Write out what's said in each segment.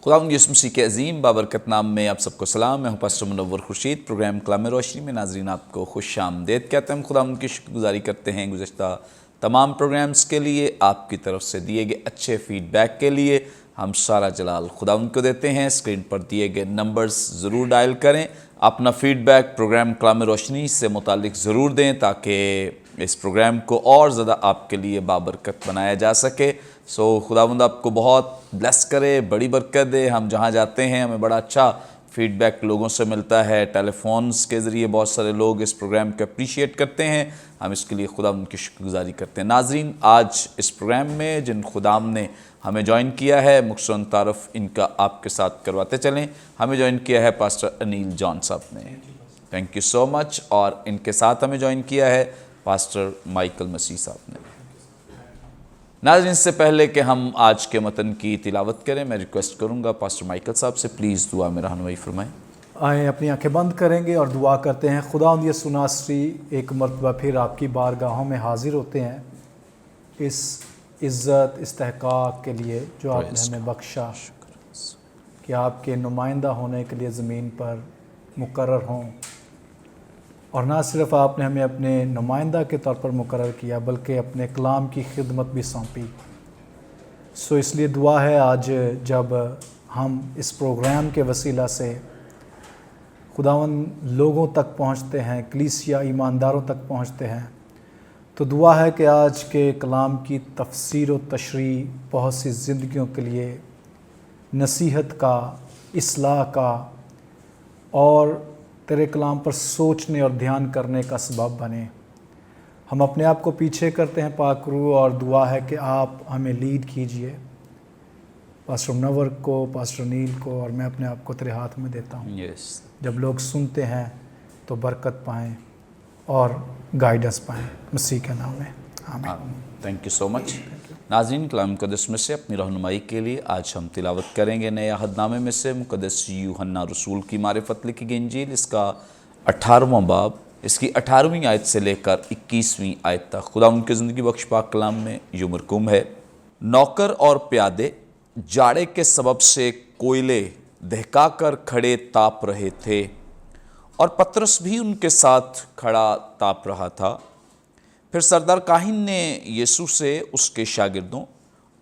خداوند یسوع مسیح کے عظیم بابرکت نام میں آپ سب کو سلام. میں ہوں پاسٹر منور خورشید. پروگرام کلام روشنی میں ناظرین آپ کو خوش آمدید کہتے ہیں. ہم خداوند کی شکر گزاری کرتے ہیں گزشتہ تمام پروگرامز کے لیے، آپ کی طرف سے دیے گئے اچھے فیڈ بیک کے لیے. ہم سارا جلال خداوند کو دیتے ہیں. اسکرین پر دیے گئے نمبرز ضرور ڈائل کریں. اپنا فیڈ بیک پروگرام کلام روشنی سے متعلق ضرور دیں تاکہ اس پروگرام کو اور زیادہ آپ کے لیے بابرکت بنایا جا سکے. خداوند آپ کو بہت بلیس کرے، بڑی برکت دے. ہم جہاں جاتے ہیں ہمیں بڑا اچھا فیڈ بیک لوگوں سے ملتا ہے. ٹیلی فونز کے ذریعے بہت سارے لوگ اس پروگرام کو اپریشیٹ کرتے ہیں. ہم اس کے لیے خداوند کی شکر گزاری کرتے ہیں. ناظرین، آج اس پروگرام میں جن خداوند نے ہمیں جوائن کیا ہے، مختصراً تعارف ان کا آپ کے ساتھ کرواتے چلیں. ہمیں جوائن کیا ہے پاسٹر انیل جان صاحب نے. تھینک یو سو مچ. اور ان کے ساتھ ہمیں جوائن کیا ہے پاسٹر مائیکل مسیح صاحب نے. ناظرین، اس سے پہلے کہ ہم آج کے متن کی تلاوت کریں، میں ریکویسٹ کروں گا پاسٹر مائیکل صاحب سے پلیز دعا میں رہنمائی فرمائیں. آئیں اپنی آنکھیں بند کریں گے اور دعا کرتے ہیں. خداوند یسوع ناصری، ایک مرتبہ پھر آپ کی بارگاہوں میں حاضر ہوتے ہیں اس عزت استحقاق کے لیے جو آپ نے ہمیں بخشا کہ آپ کے نمائندہ ہونے کے لیے زمین پر مقرر ہوں. اور نہ صرف آپ نے ہمیں اپنے نمائندہ کے طور پر مقرر کیا بلکہ اپنے کلام کی خدمت بھی سونپی. اس لیے دعا ہے آج جب ہم اس پروگرام کے وسیلہ سے خداوند لوگوں تک پہنچتے ہیں، کلیسیا ایمانداروں تک پہنچتے ہیں، تو دعا ہے کہ آج کے کلام کی تفسیر و تشریح بہت سی زندگیوں کے لیے نصیحت کا، اصلاح کا اور تیرے کلام پر سوچنے اور دھیان کرنے کا سبب بنے. ہم اپنے آپ کو پیچھے کرتے ہیں پاک روح، اور دعا ہے کہ آپ ہمیں لیڈ کیجئے. پاسٹر منور کو، پاسٹر نیل کو، اور میں اپنے آپ کو تیرے ہاتھ میں دیتا ہوں. جب لوگ سنتے ہیں تو برکت پائیں اور گائیڈنس پائیں، مسیح کے نام میں آمین. تھینک یو سو مچ. ناظرین، کلام مقدس میں سے اپنی رہنمائی کے لیے آج ہم تلاوت کریں گے نئے عہد نامے میں سے مقدس یوحنا رسول کی معرفت لکھی گئی انجیل، اس کا 18واں باب، اس کی 18ویں آیت سے لے کر 21ویں آیت تک. خدا ان کی زندگی بخش پاک کلام میں یوں مرقوم ہے: نوکر اور پیادے جاڑے کے سبب سے کوئلے دہکا کر کھڑے تاپ رہے تھے، اور پطرس بھی ان کے ساتھ کھڑا تاپ رہا تھا. پھر سردار کاہن نے یسوع سے اس کے شاگردوں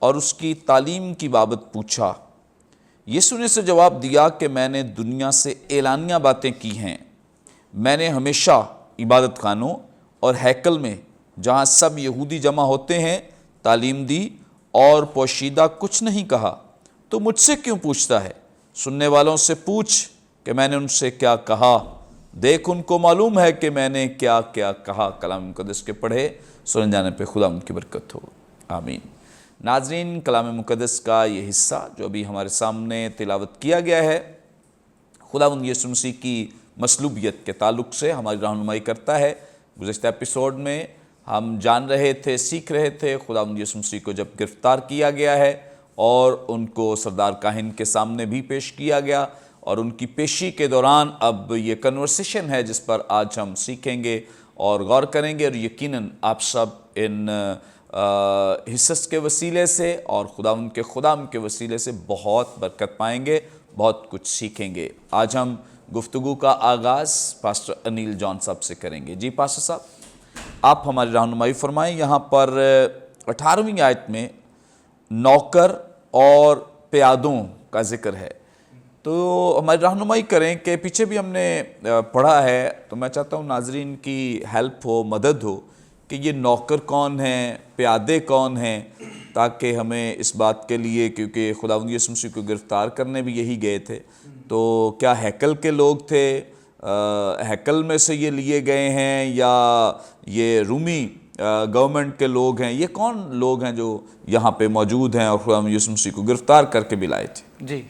اور اس کی تعلیم کی بابت پوچھا. یسوع نے اسے جواب دیا کہ میں نے دنیا سے اعلانیہ باتیں کی ہیں. میں نے ہمیشہ عبادت خانوں اور ہیکل میں جہاں سب یہودی جمع ہوتے ہیں تعلیم دی اور پوشیدہ کچھ نہیں کہا. تو مجھ سے کیوں پوچھتا ہے؟ سننے والوں سے پوچھ کہ میں نے ان سے کیا کہا. دیکھ، ان کو معلوم ہے کہ میں نے کیا کیا کہا. کلام مقدس کے پڑھے سن جانے پہ خدا ان کی برکت ہو، آمین. ناظرین، کلام مقدس کا یہ حصہ جو ابھی ہمارے سامنے تلاوت کیا گیا ہے، خداوند یسوع مسیح کی مصلوبیت کے تعلق سے ہماری رہنمائی کرتا ہے. گزشتہ ایپیسوڈ میں ہم جان رہے تھے، سیکھ رہے تھے خداوند یسوع مسیح کو جب گرفتار کیا گیا ہے اور ان کو سردار کاہن کے سامنے بھی پیش کیا گیا، اور ان کی پیشی کے دوران اب یہ کنورسیشن ہے جس پر آج ہم سیکھیں گے اور غور کریں گے. اور یقیناً آپ سب ان حصص کے وسیلے سے اور خداوند کے خدام کے وسیلے سے بہت برکت پائیں گے، بہت کچھ سیکھیں گے. آج ہم گفتگو کا آغاز پاسٹر انیل جان صاحب سے کریں گے. جی پاسٹر صاحب، آپ ہماری رہنمائی فرمائیں. یہاں پر 18ویں آیت میں نوکر اور پیادوں کا ذکر ہے، تو ہماری رہنمائی کریں کہ پیچھے بھی ہم نے پڑھا ہے، تو میں چاہتا ہوں ناظرین کی ہیلپ ہو، مدد ہو کہ یہ نوکر کون ہیں، پیادے کون ہیں، تاکہ ہمیں اس بات کے لیے، کیونکہ خداوند یسوع مسیح کو گرفتار کرنے بھی یہی گئے تھے، تو کیا ہیکل کے لوگ تھے، ہیکل میں سے یہ لیے گئے ہیں، یا یہ رومی گورنمنٹ کے لوگ ہیں؟ یہ کون لوگ ہیں جو یہاں پہ موجود ہیں اور خداوند یسوع مسیح کو گرفتار کر کے بھی لائے تھے؟ جی،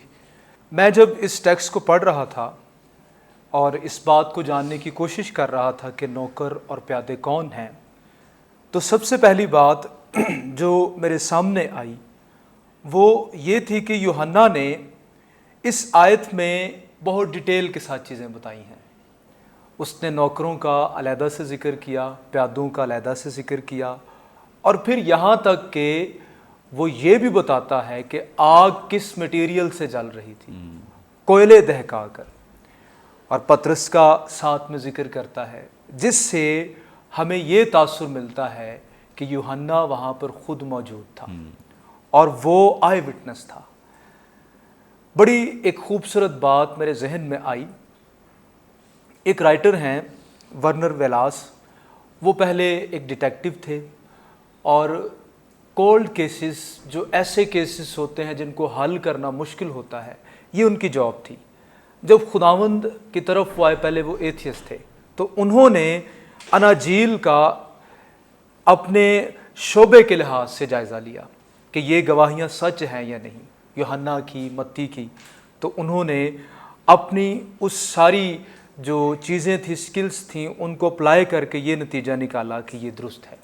میں جب اس ٹیکسٹ کو پڑھ رہا تھا اور اس بات کو جاننے کی کوشش کر رہا تھا کہ نوکر اور پیادے کون ہیں، تو سب سے پہلی بات جو میرے سامنے آئی وہ یہ تھی کہ یوحنا نے اس آیت میں بہت ڈیٹیل کے ساتھ چیزیں بتائی ہیں. اس نے نوکروں کا علیحدہ سے ذکر کیا، پیادوں کا علیحدہ سے ذکر کیا، اور پھر یہاں تک کہ وہ یہ بھی بتاتا ہے کہ آگ کس مٹیریل سے جل رہی تھی، کوئلے دہکا کر. اور پطرس کا ساتھ میں ذکر کرتا ہے جس سے ہمیں یہ تاثر ملتا ہے کہ یوحنا وہاں پر خود موجود تھا اور وہ آئی وٹنس تھا. بڑی ایک خوبصورت بات میرے ذہن میں آئی. ایک رائٹر ہیں ورنر ویلاس، وہ پہلے ایک ڈیٹیکٹیو تھے اور کولڈ کیسز، جو ایسے کیسز ہوتے ہیں جن کو حل کرنا مشکل ہوتا ہے، یہ ان کی جاب تھی. جب خداوند کی طرف وہ آئے، پہلے وہ ایتھیسٹ تھے، تو انہوں نے اناجیل کا اپنے شعبے کے لحاظ سے جائزہ لیا کہ یہ گواہیاں سچ ہیں یا نہیں، یوحنا کی، متی کی. تو انہوں نے اپنی اس ساری جو چیزیں تھیں، سکلز تھیں، ان کو اپلائی کر کے یہ نتیجہ نکالا کہ یہ درست ہے.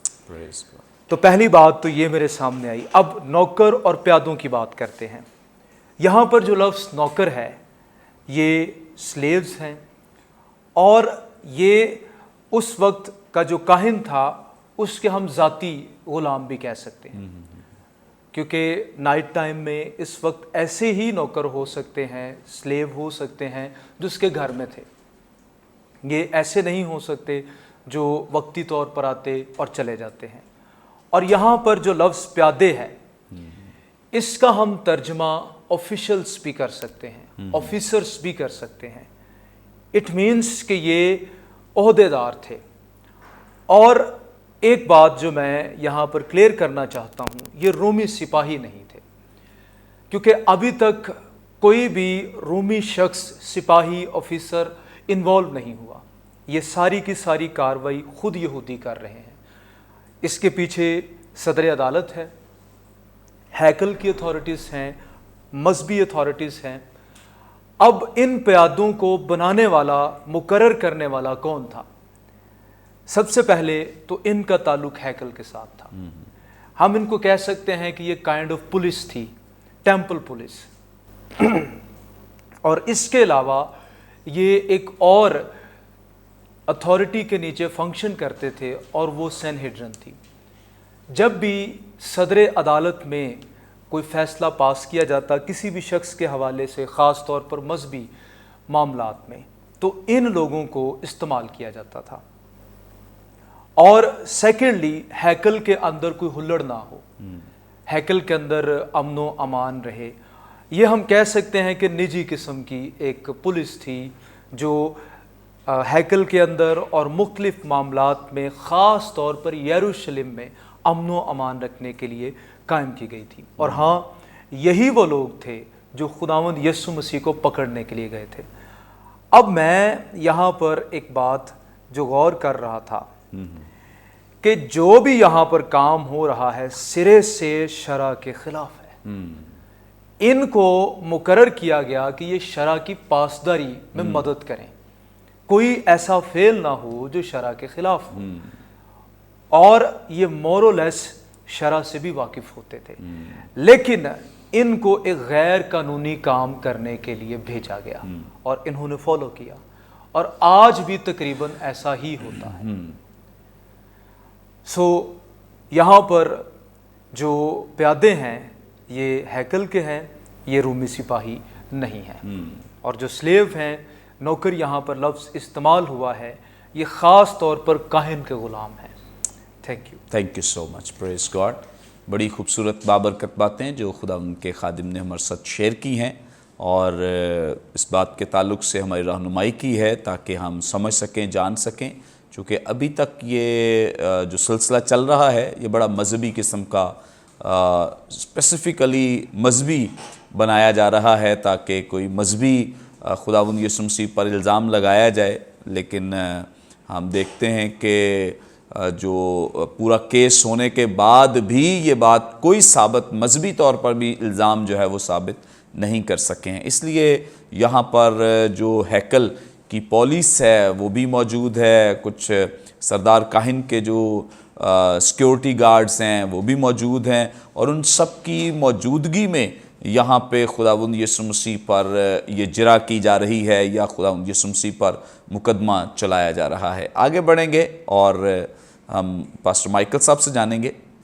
تو پہلی بات تو یہ میرے سامنے آئی. اب نوکر اور پیادوں کی بات کرتے ہیں. یہاں پر جو لفظ نوکر ہے یہ سلیوز ہیں، اور یہ اس وقت کا جو کاہن تھا اس کے ہم ذاتی غلام بھی کہہ سکتے ہیں، کیونکہ نائٹ ٹائم میں اس وقت ایسے ہی نوکر ہو سکتے ہیں، سلیو ہو سکتے ہیں جو اس کے گھر میں تھے. یہ ایسے نہیں ہو سکتے جو وقتی طور پر آتے اور چلے جاتے ہیں. اور یہاں پر جو لفظ پیادے ہے، اس کا ہم ترجمہ آفیشلز بھی کر سکتے ہیں، آفیسرز بھی کر سکتے ہیں. اٹ مینس کہ یہ عہدے دار تھے. اور ایک بات جو میں یہاں پر کلیئر کرنا چاہتا ہوں، یہ رومی سپاہی نہیں تھے، کیونکہ ابھی تک کوئی بھی رومی شخص سپاہی آفیسر انوالو نہیں ہوا. یہ ساری کی ساری کاروائی خود یہودی کر رہے ہیں. اس کے پیچھے صدر عدالت ہے، ہیکل کی اتھارٹیز ہیں، مذہبی اتھارٹیز ہیں. اب ان پیادوں کو بنانے والا، مقرر کرنے والا کون تھا؟ سب سے پہلے تو ان کا تعلق ہیکل کے ساتھ تھا. ہم ان کو کہہ سکتے ہیں کہ یہ کائنڈ آف پولیس تھی، ٹیمپل پولیس. اور اس کے علاوہ یہ ایک اور اتھارٹی کے نیچے فنکشن کرتے تھے، اور وہ سینہیڈرن تھی. جب بھی صدر عدالت میں کوئی فیصلہ پاس کیا جاتا کسی بھی شخص کے حوالے سے، خاص طور پر مذہبی معاملات میں، تو ان لوگوں کو استعمال کیا جاتا تھا. اور سیکنڈلی ہیکل کے اندر کوئی ہلڑ نہ ہو، ہیکل کے اندر امن و امان رہے. یہ ہم کہہ سکتے ہیں کہ نجی قسم کی ایک پولیس تھی جو ہیکل کے اندر اور مختلف معاملات میں، خاص طور پر یروشلم میں امن و امان رکھنے کے لیے قائم کی گئی تھی. اور ہاں، یہی وہ لوگ تھے جو خداوند یسوع مسیح کو پکڑنے کے لیے گئے تھے. اب میں یہاں پر ایک بات جو غور کر رہا تھا کہ جو بھی یہاں پر کام ہو رہا ہے سرے سے شرع کے خلاف ہے. ان کو مقرر کیا گیا کہ یہ شرع کی پاسداری میں مدد کریں، کوئی ایسا فعل نہ ہو جو شرع کے خلاف ہو. اور یہ مورلیس شرع سے بھی واقف ہوتے تھے، لیکن ان کو ایک غیر قانونی کام کرنے کے لیے بھیجا گیا اور انہوں نے فالو کیا. اور آج بھی تقریباً ایسا ہی ہوتا ہے. یہاں پر جو پیادے ہیں یہ ہیکل کے ہیں، یہ رومی سپاہی نہیں ہیں. اور جو سلیو ہیں، نوکر یہاں پر لفظ استعمال ہوا ہے، یہ خاص طور پر کاہن کے غلام ہیں. Thank you so much. Praise God. بڑی خوبصورت بابرکت باتیں جو خدا ان کے خادم نے ہمارے ساتھ شیئر کی ہیں، اور اس بات کے تعلق سے ہماری رہنمائی کی ہے تاکہ ہم سمجھ سکیں، جان سکیں. چونکہ ابھی تک یہ جو سلسلہ چل رہا ہے یہ بڑا مذہبی قسم کا، اسپیسیفکلی مذہبی بنایا جا رہا ہے تاکہ کوئی مذہبی خداوند یسوع مسیح پر الزام لگایا جائے. لیکن ہم دیکھتے ہیں کہ جو پورا کیس ہونے کے بعد بھی یہ بات کوئی ثابت، مذہبی طور پر بھی الزام جو ہے وہ ثابت نہیں کر سکے ہیں. اس لیے یہاں پر جو ہیکل کی پولیس ہے وہ بھی موجود ہے، کچھ سردار کاہن کے جو سیکیورٹی گارڈز ہیں وہ بھی موجود ہیں، اور ان سب کی موجودگی میں یہاں پہ خداوند یسوع مسیح پر یہ جرح کی جا رہی ہے یا خداوند یسوع مسیح پر مقدمہ چلایا جا رہا ہے. آگے بڑھیں گے اور ہم پاسٹر مائیکل صاحب سے جانیں گے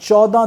14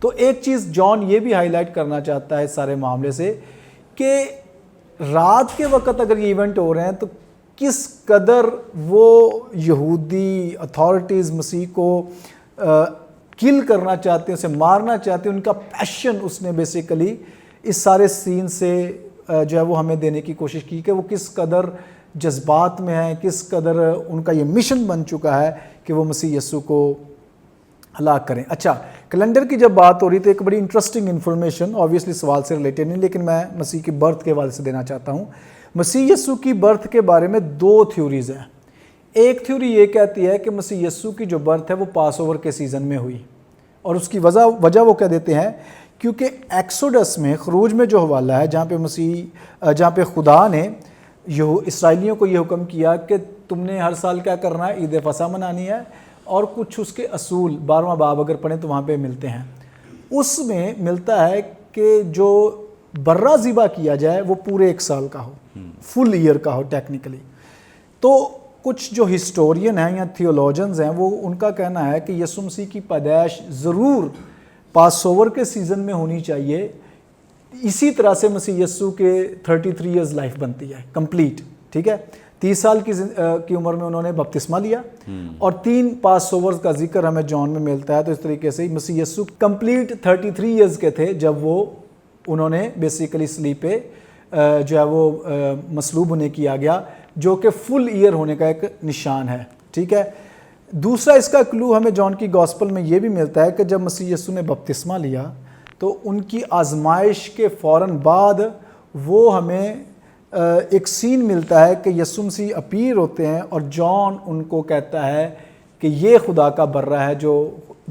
تو ایک چیز جان یہ بھی ہائی لائٹ کرنا چاہتا ہے اس سارے معاملے سے کہ رات کے وقت اگر یہ ایونٹ ہو رہے ہیں تو کس قدر وہ یہودی اتھارٹیز مسیح کو کل کرنا چاہتے ہیں، اسے مارنا چاہتے ہیں، ان کا پیشن اس نے بیسیکلی اس سارے سین سے جو ہے وہ ہمیں دینے کی کوشش کی کہ وہ کس قدر جذبات میں ہیں، کس قدر ان کا یہ مشن بن چکا ہے کہ وہ مسیح یسوع کو ہلاک کریں۔ اچھا، کیلنڈر کی جب بات ہو رہی تو ایک بڑی انٹرسٹنگ انفارمیشن آبویسلی سوال سے ریلیٹڈ نہیں، لیکن میں مسیح کی برتھ کے حوالے سے دینا چاہتا ہوں۔ مسیح یسوع کی برتھ کے بارے میں 2 تھیوریز ہیں۔ ایک تھیوری یہ کہتی ہے کہ مسیح یسوع کی جو برتھ ہے وہ پاس اوور کے سیزن میں ہوئی، اور اس کی وجہ وہ کہہ دیتے ہیں کیونکہ ایکسوڈس میں، خروج میں جو حوالہ ہے جہاں پہ خدا نے اسرائیلیوں کو یہ حکم کیا کہ تم نے ہر سال کیا کرنا ہے، عید فصح منانی ہے، اور کچھ اس کے اصول 12واں باب اگر پڑھیں تو وہاں پہ ملتے ہیں۔ اس میں ملتا ہے کہ جو برہ ذبح کیا جائے وہ پورے 1 سال کا ہو، فل ایئر کا ہو ٹیکنیکلی۔ تو کچھ جو ہسٹورین ہیں یا تھیولوجنز ہیں وہ ان کا کہنا ہے کہ یسوع مسیح کی پیدائش ضرور پاس اوور کے سیزن میں ہونی چاہیے۔ اسی طرح سے مسیح یسوع کے 33 ایئرز لائف بنتی ہے کمپلیٹ، ٹھیک ہے۔ 30 سال کی عمر میں انہوں نے بپتسمہ لیا، اور 3 پاس اوورز کا ذکر ہمیں جان میں ملتا ہے۔ تو اس طریقے سے مسیح یسوع کمپلیٹ 33 ایئرز کے تھے جب انہوں نے بیسیکلی سلیپ پہ جو ہے وہ مصلوب ہونے کی آ گیا، جو کہ فل ایئر ہونے کا ایک نشان ہے، ٹھیک ہے۔ دوسرا اس کا کلو ہمیں جان کی گاسپل میں یہ بھی ملتا ہے کہ جب مسیح یسوع نے بپتسمہ لیا تو ان کی آزمائش کے فوراً بعد وہ ہمیں ایک سین ملتا ہے کہ یسوع مسیح اپیئر ہوتے ہیں، اور جان ان کو کہتا ہے کہ یہ خدا کا برہ ہے جو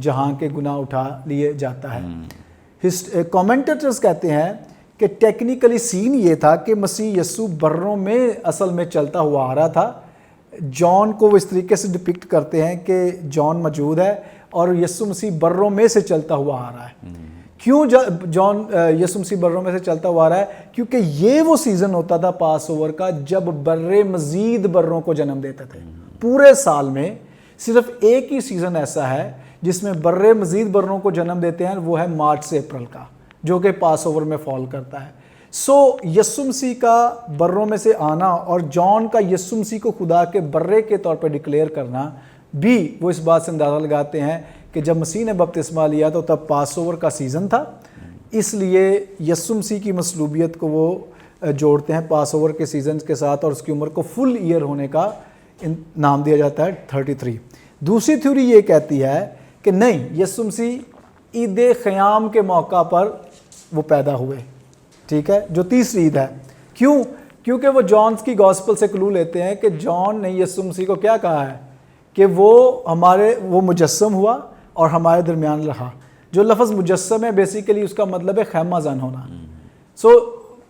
جہاں کے گناہ اٹھا لیے جاتا ہے۔ کامنٹیٹرز کہتے ہیں کہ ٹیکنیکلی سین یہ تھا کہ مسیح یسوع بروں میں اصل میں چلتا ہوا آ رہا تھا۔ جان کو وہ اس طریقے سے ڈپکٹ کرتے ہیں کہ جان موجود ہے اور یسوع مسیح بروں میں سے چلتا ہوا آ رہا ہے۔ کیوں جان یسوع مسیح بروں میں سے چلتا ہوا آ رہا ہے؟ کیونکہ یہ وہ سیزن ہوتا تھا پاس اوور کا جب برے مزید بروں کو جنم دیتے تھے۔ پورے سال میں صرف ایک ہی سیزن ایسا ہے جس میں برے مزید بروں کو جنم دیتے ہیں، وہ ہے مارچ سے اپریل کا، جو کہ پاس اوور میں فال کرتا ہے۔ یسوع مسیح کا بروں میں سے آنا اور جان کا یسوع مسیح کو خدا کے برے کے طور پہ ڈکلیئر کرنا بھی وہ اس بات سے اندازہ لگاتے ہیں کہ جب مسیح نے بپتسمہ لیا تو تب پاس اوور کا سیزن تھا، اس لیے یسوع مسیح کی مصلوبیت کو وہ جوڑتے ہیں پاس اوور کے سیزن کے ساتھ، اور اس کی عمر کو فل ایئر ہونے کا نام دیا جاتا ہے 33۔ دوسری تھیوری یہ کہتی ہے کہ نہیں، یسوع مسیح عید خیام کے موقع پر وہ پیدا ہوئے، ٹھیک ہے، جو تیسری عید ہے۔ کیوں؟ کیونکہ وہ جان کی گاسپل سے کلو لیتے ہیں کہ جان نے یسوع مسیح کو کیا کہا ہے کہ وہ مجسم ہوا اور ہمارے درمیان رہا۔ جو لفظ مجسم ہے بیسیکلی اس کا مطلب ہے خیمہ زن ہونا۔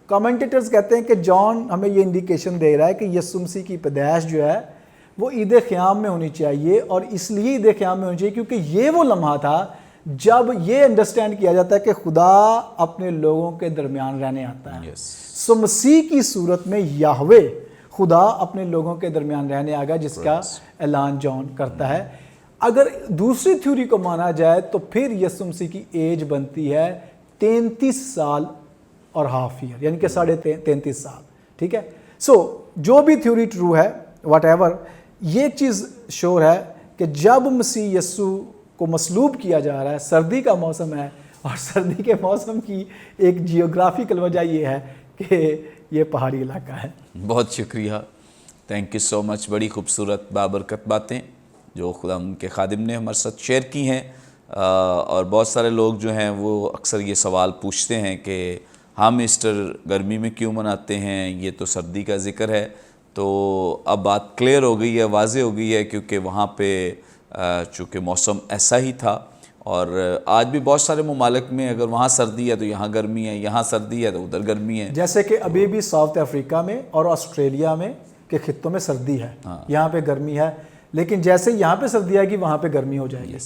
کامنٹیٹرز کہتے ہیں کہ جان ہمیں یہ انڈیکیشن دے رہا ہے کہ یسوع مسیح کی پیدائش جو ہے وہ عید خیام میں ہونی چاہیے، اور اس لیے عید خیام میں ہونی چاہیے کیونکہ یہ وہ لمحہ تھا جب یہ انڈرسٹینڈ کیا جاتا ہے کہ خدا اپنے لوگوں کے درمیان رہنے آتا ہے۔ مسیح کی صورت میں یہوہ خدا اپنے لوگوں کے درمیان رہنے آ گیا، جس کا اعلان جان کرتا ہے۔ اگر دوسری تھیوری کو مانا جائے تو پھر یسوع مسیح کی ایج بنتی ہے 33 سال اور ہاف ایئر، یعنی کہ 33.5 سال، ٹھیک ہے۔ جو بھی تھیوری ٹرو ہے، واٹ ایور، یہ ایک چیز شور ہے کہ جب مسیح یسوع کو مصلوب کیا جا رہا ہے، سردی کا موسم ہے، اور سردی کے موسم کی ایک جیوگرافیکل وجہ یہ ہے کہ یہ پہاڑی علاقہ ہے۔ بہت شکریہ، تھینک یو سو مچ۔ بڑی خوبصورت بابرکت باتیں جو خدا ان کے خادم نے ہمارے ساتھ شیئر کی ہیں، اور بہت سارے لوگ جو ہیں وہ اکثر یہ سوال پوچھتے ہیں کہ ہم ایسٹر گرمی میں کیوں مناتے ہیں، یہ تو سردی کا ذکر ہے۔ تو اب بات کلیئر ہو گئی ہے، واضح ہو گئی ہے، کیونکہ وہاں پہ چونکہ موسم ایسا ہی تھا، اور آج بھی بہت سارے ممالک میں اگر وہاں سردی ہے تو یہاں گرمی ہے، یہاں سردی ہے تو ادھر گرمی ہے۔ جیسے کہ ابھی بھی ساؤتھ افریقہ میں اور آسٹریلیا میں کے خطوں میں سردی ہے، یہاں پہ گرمی ہے، لیکن جیسے یہاں پہ سردی آئے گی وہاں پہ گرمی ہو جائے گی۔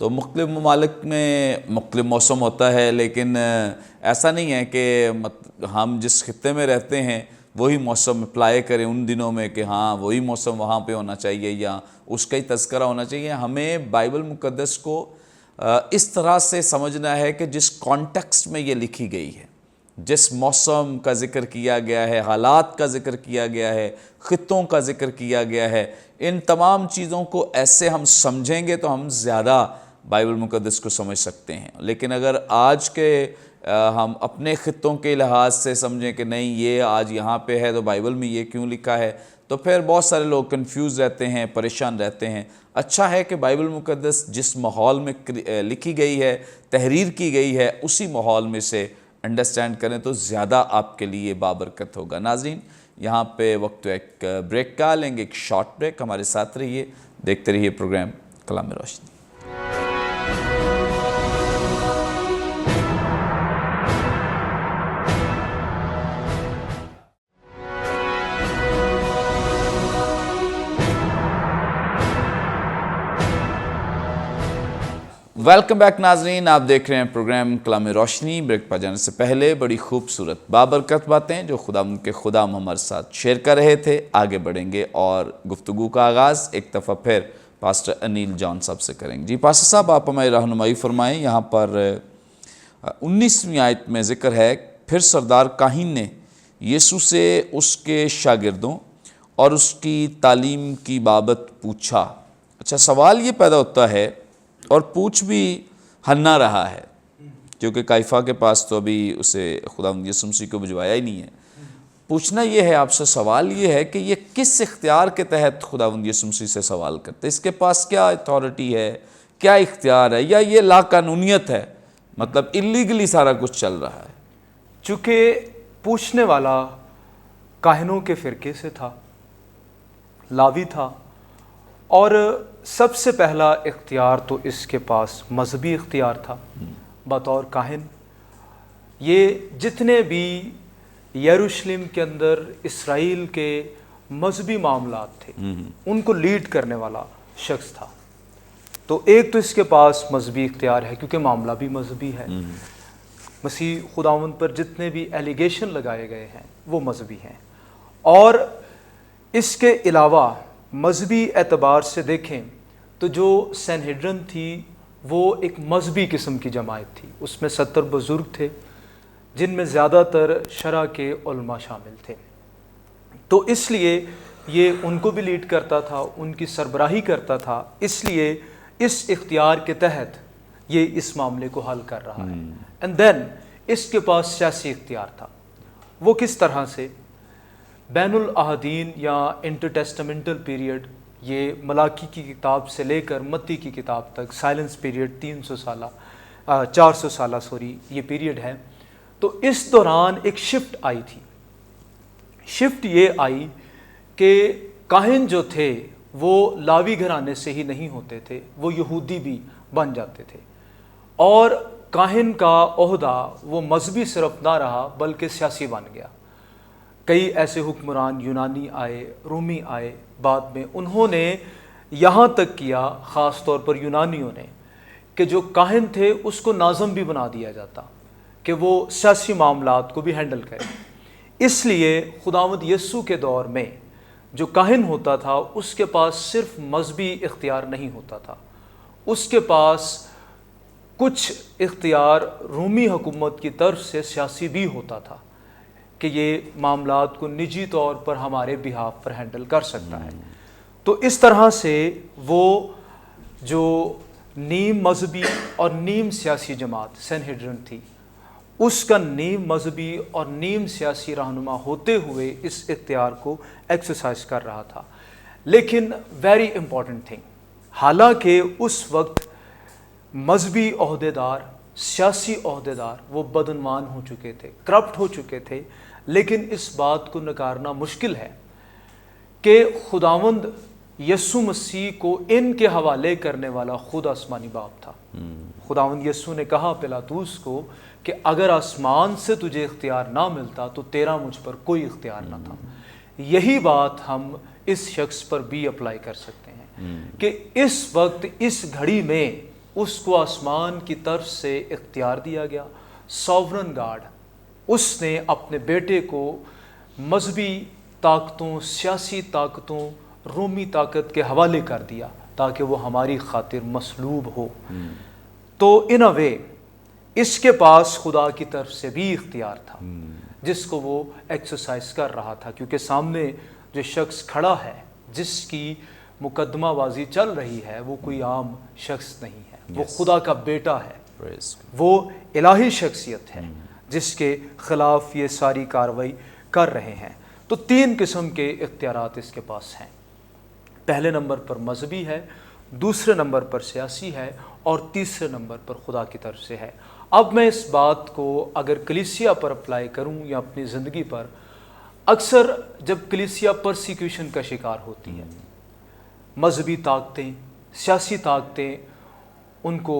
تو مختلف ممالک میں مختلف موسم ہوتا ہے، لیکن ایسا نہیں ہے کہ ہم جس خطے میں رہتے ہیں وہی موسم اپلائی کریں ان دنوں میں کہ ہاں وہی موسم وہاں پہ ہونا چاہیے یا اس کا ہی تذکرہ ہونا چاہیے۔ ہمیں بائبل مقدس کو اس طرح سے سمجھنا ہے کہ جس کانٹیکسٹ میں یہ لکھی گئی ہے، جس موسم کا ذکر کیا گیا ہے، حالات کا ذکر کیا گیا ہے، خطوں کا ذکر کیا گیا ہے، ان تمام چیزوں کو ایسے ہم سمجھیں گے تو ہم زیادہ بائبل مقدس کو سمجھ سکتے ہیں۔ لیکن اگر آج کے ہم اپنے خطوں کے لحاظ سے سمجھیں کہ نہیں یہ آج یہاں پہ ہے تو بائبل میں یہ کیوں لکھا ہے، تو پھر بہت سارے لوگ کنفیوز رہتے ہیں، پریشان رہتے ہیں۔ اچھا ہے کہ بائبل مقدس جس ماحول میں لکھی گئی ہے، تحریر کی گئی ہے، اسی ماحول میں سے انڈرسٹینڈ کریں تو زیادہ آپ کے لیے بابرکت ہوگا۔ ناظرین، یہاں پہ وقت ایک بریک کا لیں گے، ایک شارٹ بریک۔ ہمارے ساتھ رہیے، دیکھتے رہیے پروگرام کلام روشنی۔ ویلکم بیک ناظرین، آپ دیکھ رہے ہیں پروگرام کلام روشنی۔ بریک پہ جانے سے پہلے بڑی خوبصورت بابرکت باتیں جو خدا ہمارے ساتھ شیئر کر رہے تھے، آگے بڑھیں گے اور گفتگو کا آغاز ایک دفعہ پھر پاسٹر انیل جان صاحب سے کریں گے۔ جی پاسٹر صاحب، آپ ہماری رہنمائی فرمائیں۔ یہاں پر 19ویں آیت میں ذکر ہے، پھر سردار کاہن نے یسوع سے اس کے شاگردوں اور اس کی تعلیم کی بابت پوچھا۔ اچھا، سوال یہ پیدا ہوتا ہے اور پوچھ بھی ہننا رہا ہے، کیونکہ کائفہ کے پاس تو ابھی اسے خداوند یسوع مسیح کو بھجوایا ہی نہیں ہے۔ پوچھنا یہ ہے آپ سے، سوال یہ ہے کہ یہ کس اختیار کے تحت خداوند یسوع مسیح سے سوال کرتے، اس کے پاس کیا اتھارٹی ہے، کیا اختیار ہے، یا یہ لا قانونیت ہے، مطلب اللیگلی سارا کچھ چل رہا ہے؟ چونکہ پوچھنے والا کاہنوں کے فرقے سے تھا، لاوی تھا، اور سب سے پہلا اختیار تو اس کے پاس مذہبی اختیار تھا بطور کاہن۔ یہ جتنے بھی یروشلم کے اندر اسرائیل کے مذہبی معاملات تھے ان کو لیڈ کرنے والا شخص تھا۔ تو ایک تو اس کے پاس مذہبی اختیار ہے کیونکہ معاملہ بھی مذہبی ہے۔ مسیح خداوند پر جتنے بھی ایلیگیشن لگائے گئے ہیں وہ مذہبی ہیں، اور اس کے علاوہ مذہبی اعتبار سے دیکھیں تو جو سینہڈرن تھی وہ ایک مذہبی قسم کی جماعت تھی، اس میں 70 بزرگ تھے جن میں زیادہ تر شرع کے علماء شامل تھے۔ تو اس لیے یہ ان کو بھی لیڈ کرتا تھا، ان کی سربراہی کرتا تھا، اس لیے اس اختیار کے تحت یہ اس معاملے کو حل کر رہا ہے۔ اینڈ دین اس کے پاس سیاسی اختیار تھا۔ وہ کس طرح سے؟ بین العہدین یا انٹر ٹیسٹمنٹل پیریڈ، یہ ملاکی کی کتاب سے لے کر متی کی کتاب تک، سائلنس پیریڈ 400 سالہ یہ پیریڈ ہے۔ تو اس دوران ایک شفٹ آئی تھی۔ شفٹ یہ آئی کہ کاہن جو تھے وہ لاوی گھرانے سے ہی نہیں ہوتے تھے، وہ یہودی بھی بن جاتے تھے، اور کاہن کا عہدہ وہ مذہبی صرف نہ رہا بلکہ سیاسی بن گیا۔ کئی ایسے حکمران یونانی آئے، رومی آئے بعد میں، انہوں نے یہاں تک کیا، خاص طور پر یونانیوں نے، کہ جو کاہن تھے اس کو ناظم بھی بنا دیا جاتا کہ وہ سیاسی معاملات کو بھی ہینڈل کرے۔ اس لیے خداوند یسوع کے دور میں جو کاہن ہوتا تھا اس کے پاس صرف مذہبی اختیار نہیں ہوتا تھا، اس کے پاس کچھ اختیار رومی حکومت کی طرف سے سیاسی بھی ہوتا تھا کہ یہ معاملات کو نجی طور پر ہمارے بہاف پر ہینڈل کر سکتا ہے۔ تو اس طرح سے وہ جو نیم مذہبی اور نیم سیاسی جماعت سینہڈرن تھی، اس کا نیم مذہبی اور نیم سیاسی رہنما ہوتے ہوئے اس اختیار کو ایکسرسائز کر رہا تھا۔ لیکن ویری امپورٹنٹ تھنگ، حالانکہ اس وقت مذہبی عہدیدار، سیاسی عہدیدار وہ بدعنوان ہو چکے تھے، کرپٹ ہو چکے تھے، لیکن اس بات کو نکارنا مشکل ہے کہ خداوند یسوع مسیح کو ان کے حوالے کرنے والا خود آسمانی باپ تھا۔ خداوند یسوع نے کہا پیلاطوس کو کہ اگر آسمان سے تجھے اختیار نہ ملتا تو تیرا مجھ پر کوئی اختیار نہ تھا۔ یہی بات ہم اس شخص پر بھی اپلائی کر سکتے ہیں کہ اس وقت اس گھڑی میں اس کو آسمان کی طرف سے اختیار دیا گیا، سوورن گاڈ، اس نے اپنے بیٹے کو مذہبی طاقتوں، سیاسی طاقتوں، رومی طاقت کے حوالے کر دیا تاکہ وہ ہماری خاطر مصلوب ہو۔ تو ان اے وے اس کے پاس خدا کی طرف سے بھی اختیار تھا جس کو وہ ایکسرسائز کر رہا تھا، کیونکہ سامنے جو شخص کھڑا ہے جس کی مقدمہ بازی چل رہی ہے وہ کوئی عام شخص نہیں ہے، وہ خدا کا بیٹا ہے، وہ الہی شخصیت ہے جس کے خلاف یہ ساری کارروائی کر رہے ہیں۔ تو 3 قسم کے اختیارات اس کے پاس ہیں۔ پہلے نمبر پر مذہبی ہے، دوسرے نمبر پر سیاسی ہے، اور تیسرے نمبر پر خدا کی طرف سے ہے۔ اب میں اس بات کو اگر کلیسیا پر اپلائی کروں یا اپنی زندگی پر، اکثر جب کلیسیا پرسیکیوشن کا شکار ہوتی ہے، مذہبی طاقتیں، سیاسی طاقتیں ان کو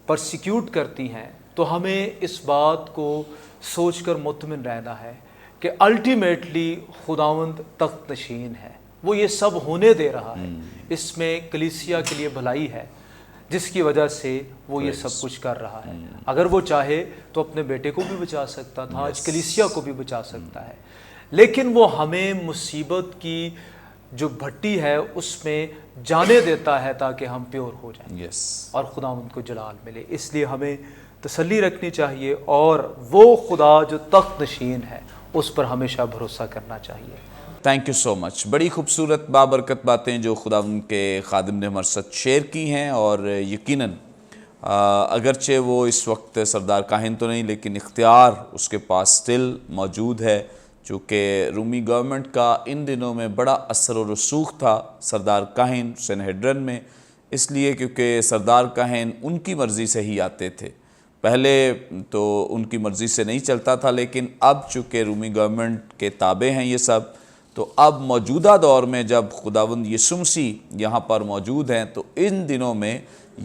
پرسیکیوٹ کرتی ہیں، تو ہمیں اس بات کو سوچ کر مطمئن رہنا ہے کہ الٹیمیٹلی خداوند تخت نشین ہے، وہ یہ سب ہونے دے رہا ہے، اس میں کلیسیا کے لیے بھلائی ہے جس کی وجہ سے وہ یہ سب کچھ کر رہا ہے۔ اگر وہ چاہے تو اپنے بیٹے کو بھی بچا سکتا تھا، آج کلیسیا کو بھی بچا سکتا ہے، لیکن وہ ہمیں مصیبت کی جو بھٹی ہے اس میں جانے دیتا ہے تاکہ ہم پیور ہو جائیں اور خداوند کو جلال ملے۔ اس لیے ہمیں تسلی رکھنی چاہیے اور وہ خدا جو تخت نشین ہے اس پر ہمیشہ بھروسہ کرنا چاہیے۔ تھینک یو سو مچ۔ بڑی خوبصورت بابرکت باتیں جو خداوند کے خادم نے ہمارے ساتھ شیئر کی ہیں، اور یقیناً اگرچہ وہ اس وقت سردار کاہن تو نہیں لیکن اختیار اس کے پاس سٹل موجود ہے، چونکہ رومی گورنمنٹ کا ان دنوں میں بڑا اثر و رسوخ تھا سردار کاہن سنہیڈرن میں، اس لیے کیونکہ سردار کاہن ان کی مرضی سے ہی آتے تھے۔ پہلے تو ان کی مرضی سے نہیں چلتا تھا، لیکن اب چونکہ رومی گورنمنٹ کے تابع ہیں یہ سب، تو اب موجودہ دور میں جب خداوند یسوع مسیح یہاں پر موجود ہیں تو ان دنوں میں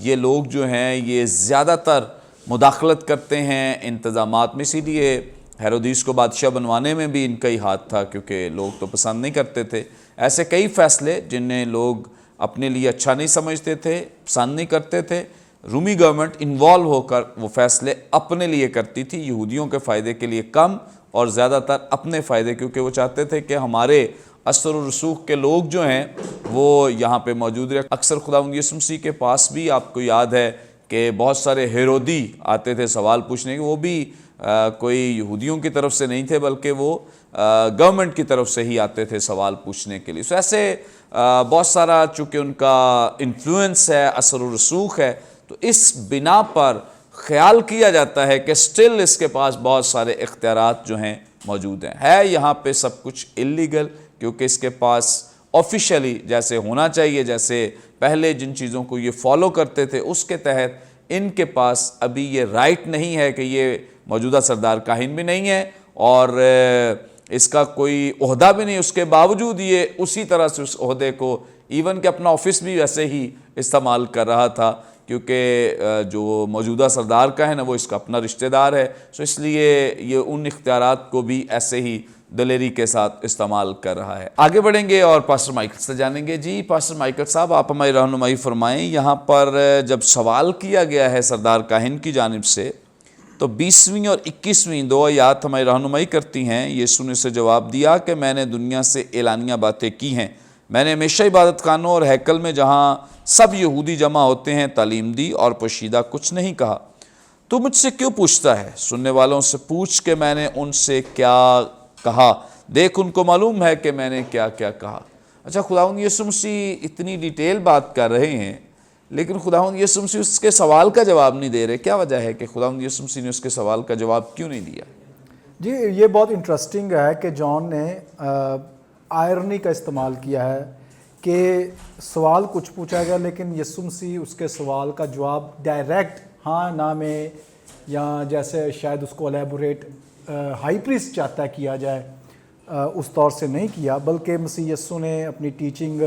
یہ لوگ جو ہیں یہ زیادہ تر مداخلت کرتے ہیں انتظامات میں، اسی لیے ہیرودیس کو بادشاہ بنوانے میں بھی ان کا ہی ہاتھ تھا، کیونکہ لوگ تو پسند نہیں کرتے تھے ایسے کئی فیصلے جنہیں لوگ اپنے لیے اچھا نہیں سمجھتے تھے، پسند نہیں کرتے تھے۔ رومی گورنمنٹ انوالو ہو کر وہ فیصلے اپنے لیے کرتی تھی، یہودیوں کے فائدے کے لیے کم اور زیادہ تر اپنے فائدے، کیونکہ وہ چاہتے تھے کہ ہمارے اثر و رسوخ کے لوگ جو ہیں وہ یہاں پہ موجود رہے۔ اکثر خداوند یسوع مسیح کے پاس بھی آپ کو یاد ہے کہ بہت سارے ہیرودی آتے تھے سوال پوچھنے کے، وہ بھی کوئی یہودیوں کی طرف سے نہیں تھے بلکہ وہ گورنمنٹ کی طرف سے ہی آتے تھے سوال پوچھنے کے لیے۔ ایسے بہت سارا چونکہ ان کا انفلوئنس ہے، اثر و رسوخ ہے، تو اس بنا پر خیال کیا جاتا ہے کہ سٹل اس کے پاس بہت سارے اختیارات جو ہیں موجود ہیں۔ ہے یہاں پہ سب کچھ اللیگل، کیونکہ اس کے پاس آفیشلی جیسے ہونا چاہیے، جیسے پہلے جن چیزوں کو یہ فالو کرتے تھے اس کے تحت ان کے پاس ابھی یہ رائٹ نہیں ہے کہ یہ موجودہ سردار کاہن بھی نہیں ہے اور اس کا کوئی عہدہ بھی نہیں، اس کے باوجود یہ اسی طرح سے اس عہدے کو ایون کہ اپنا آفس بھی ویسے ہی استعمال کر رہا تھا، کیونکہ جو موجودہ سردار کاہن ہے وہ اس کا اپنا رشتہ دار ہے، اس لیے یہ ان اختیارات کو بھی ایسے ہی دلیری کے ساتھ استعمال کر رہا ہے۔ آگے بڑھیں گے اور پاسٹر مائیکل سے جانیں گے۔ جی پاسٹر مائیکل صاحب، آپ ہماری رہنمائی فرمائیں۔ یہاں پر جب سوال کیا گیا ہے سردار کاہن کی جانب سے تو 20ویں اور 21ویں 2 آیات ہماری رہنمائی کرتی ہیں۔ یسوع نے اسے جواب دیا کہ میں نے دنیا سے اعلانیہ باتیں کی ہیں، میں نے ہمیشہ عبادت خانوں اور ہیکل میں جہاں سب یہودی جمع ہوتے ہیں تعلیم دی اور پوشیدہ کچھ نہیں کہا۔ تو مجھ سے کیوں پوچھتا ہے؟ سننے والوں سے پوچھ کہ میں نے ان سے کیا کہا، دیکھ ان کو معلوم ہے کہ میں نے کیا کیا کہا۔ اچھا، خداوند یسوع مسیح اتنی ڈیٹیل بات کر رہے ہیں لیکن خداوند یسوع مسیح اس کے سوال کا جواب نہیں دے رہے، کیا وجہ ہے کہ خداوند یسوع مسیح نے اس کے سوال کا جواب کیوں نہیں دیا؟ جی یہ بہت انٹرسٹنگ ہے کہ جان نے آئرنی کا استعمال کیا ہے کہ سوال کچھ پوچھا گیا لیکن یسوع مسیح اس کے سوال کا جواب ڈائریکٹ ہاں نہ میں یا جیسے شاید اس کو الیبوریٹ ہائی پریسٹ چاہتا ہے کیا جائے اس طور سے نہیں کیا، بلکہ مسیح یسوع نے اپنی ٹیچنگ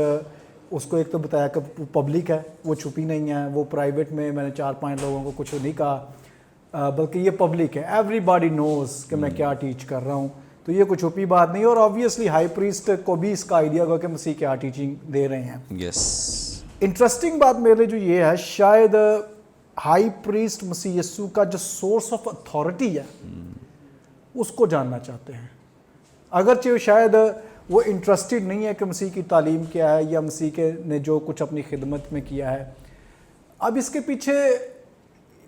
اس کو ایک تو بتایا کہ پبلک ہے، وہ چھپی نہیں ہے، وہ پرائیویٹ میں نے 4-5 لوگوں کو کچھ نہیں کہا، بلکہ یہ پبلک ہے، ایوری باڈی نوز کہ میں کیا ٹیچ کر رہا ہوں، تو یہ کوئی چھپی بات نہیں، اور آبویسلی ہائی پریسٹ کو بھی اس کا آئیڈیا ہوگا کہ مسیح کیا ٹیچنگ دے رہے ہیں۔ انٹرسٹنگ بات میرے لیے جو یہ ہے، شاید ہائی پریسٹ مسیح یسوع کا جو سورس آف اتھارٹی ہے اس کو جاننا چاہتے ہیں، اگرچہ شاید وہ انٹرسٹڈ نہیں ہے کہ مسیح کی تعلیم کیا ہے یا مسیح کے نے جو کچھ اپنی خدمت میں کیا ہے۔ اب اس کے پیچھے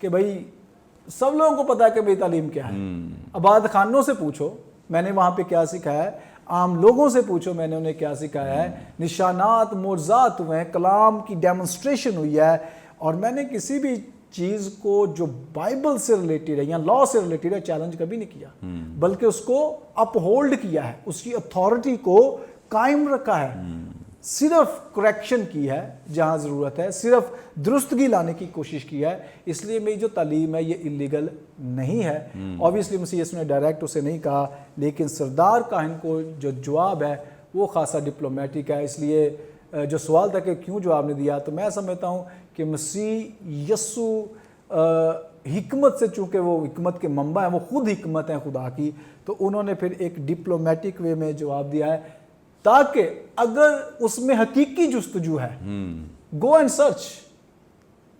کہ بھائی سب لوگوں کو پتا ہے کہ بھائی تعلیم کیا ہے. عبادت خانوں سے پوچھو میں نے وہاں پہ کیا سکھایا ہے, عام لوگوں سے پوچھو میں نے انہیں کیا سکھایا ہے, نشانات معجزات ہوئے ہیں, کلام کی ڈیمونسٹریشن ہوئی ہے, اور میں نے کسی بھی چیز کو جو بائبل سے ریلیٹڈ ہے یا لا سے ریلیٹڈ ہے چیلنج کبھی نہیں کیا, بلکہ اس کو اپ ہولڈ کیا ہے, اس کی اتھارٹی کو قائم رکھا ہے, صرف کریکشن کی ہے جہاں ضرورت ہے, صرف درستگی لانے کی کوشش کی ہے. اس لیے میری جو تعلیم ہے یہ اللیگل نہیں ہے. اوبیسلی مسیح یسوع نے ڈائریکٹ اسے نہیں کہا, لیکن سردار کاہن کو جو جواب ہے وہ خاصا ڈپلومیٹک ہے. اس لیے جو سوال تھا کہ کیوں جواب نہیں دیا, تو میں سمجھتا ہوں کہ مسیح یسوع حکمت سے, چونکہ وہ حکمت کے منبع ہیں, وہ خود حکمت ہیں خدا کی, تو انہوں نے پھر ایک ڈپلومیٹک وے میں جواب دیا ہے, تاکہ اگر اس میں حقیقی جستجو ہے گو اینڈ سرچ,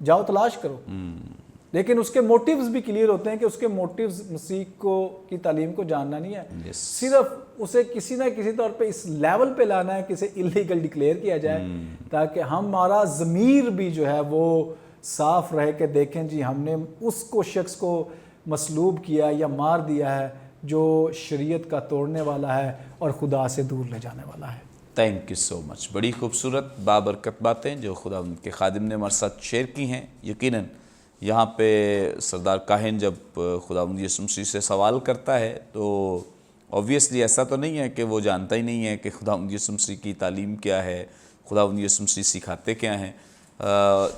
جاؤ تلاش کرو, لیکن اس کے موٹیوز بھی کلیئر ہوتے ہیں کہ اس کے موٹیوز مسیح کو کی تعلیم کو جاننا نہیں ہے, صرف اسے کسی نہ کسی طور پہ اس لیول پہ لانا ہے کہ اسے اللیگل ڈکلیئر کیا جائے, تاکہ ہمارا ضمیر بھی جو ہے وہ صاف رہے کہ دیکھیں جی ہم نے اس کو شخص کو مصلوب کیا یا مار دیا ہے جو شریعت کا توڑنے والا ہے اور خدا سے دور لے جانے والا ہے. تھینک یو سو مچ. بڑی خوبصورت بابرکت باتیں جو خدا ان کے خادم نے ہمارے ساتھ شیئر کی ہیں. یقیناً یہاں پہ سردار کاہن جب خداوند یسوع مسیح سے سوال کرتا ہے تو اوبویسلی ایسا تو نہیں ہے کہ وہ جانتا ہی نہیں ہے کہ خداوند یسوع مسیح کی تعلیم کیا ہے, خداوند یسوع مسیح سکھاتے کیا ہیں.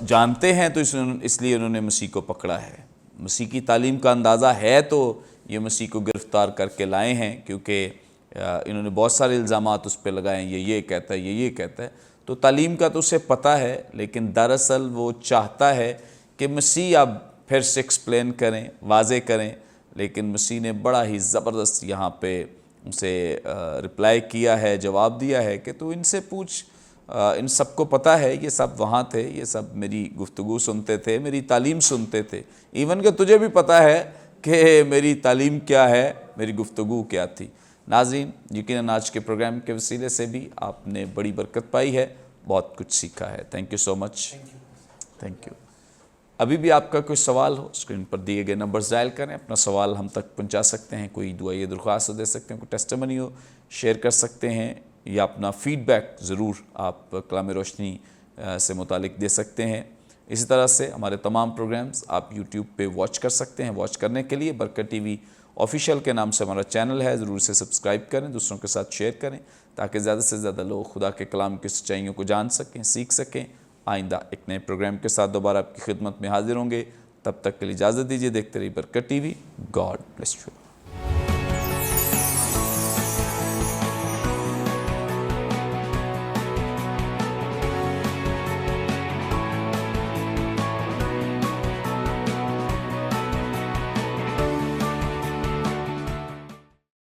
جانتے ہیں تو اس لیے انہوں نے مسیح کو پکڑا ہے. مسیح کی تعلیم کا اندازہ ہے تو یہ مسیح کو گرفتار کر کے لائے ہیں, کیونکہ انہوں نے بہت سارے الزامات اس پہ لگائے ہیں, یہ کہتا ہے, یہ کہتا ہے. تو تعلیم کا تو اسے پتہ ہے, لیکن دراصل وہ چاہتا ہے کہ مسیح اب پھر سے ایکسپلین کریں, واضح کریں, لیکن مسیح نے بڑا ہی زبردست یہاں پہ اسے رپلائی کیا ہے, جواب دیا ہے کہ تو ان سے پوچھ, ان سب کو پتہ ہے, یہ سب وہاں تھے, یہ سب میری گفتگو سنتے تھے, میری تعلیم سنتے تھے, ایون کہ تجھے بھی پتہ ہے کہ میری تعلیم کیا ہے, میری گفتگو کیا تھی. ناظرین, یقیناً آج کے پروگرام کے وسیلے سے بھی آپ نے بڑی برکت پائی ہے, بہت کچھ سیکھا ہے. Thank you so much. Thank you. ابھی بھی آپ کا کوئی سوال ہو, اسکرین پر دیے گئے نمبرز ڈائل کریں, اپنا سوال ہم تک پہنچا سکتے ہیں, کوئی دعائیہ درخواست دے سکتے ہیں, کوئی ٹیسٹیمنی ہو شیئر کر سکتے ہیں, یا اپنا فیڈ بیک ضرور آپ کلام روشنی سے متعلق دے سکتے ہیں. اسی طرح سے ہمارے تمام پروگرامز آپ یوٹیوب پہ واچ کر سکتے ہیں. واچ کرنے کے لیے برکت ٹی وی آفیشیل کے نام سے ہمارا چینل ہے, ضرور سے سبسکرائب کریں, دوسروں کے ساتھ شیئر کریں, تاکہ زیادہ سے زیادہ لوگ خدا کے کلام کی سچائیوں کو جان سکیں, سیکھ سکیں. آئندہ ایک نئے پروگرام کے ساتھ دوبارہ آپ کی خدمت میں حاضر ہوں گے. تب تک کے لیے اجازت دیجیے. دیکھتے رہیے برکت T V. God bless you.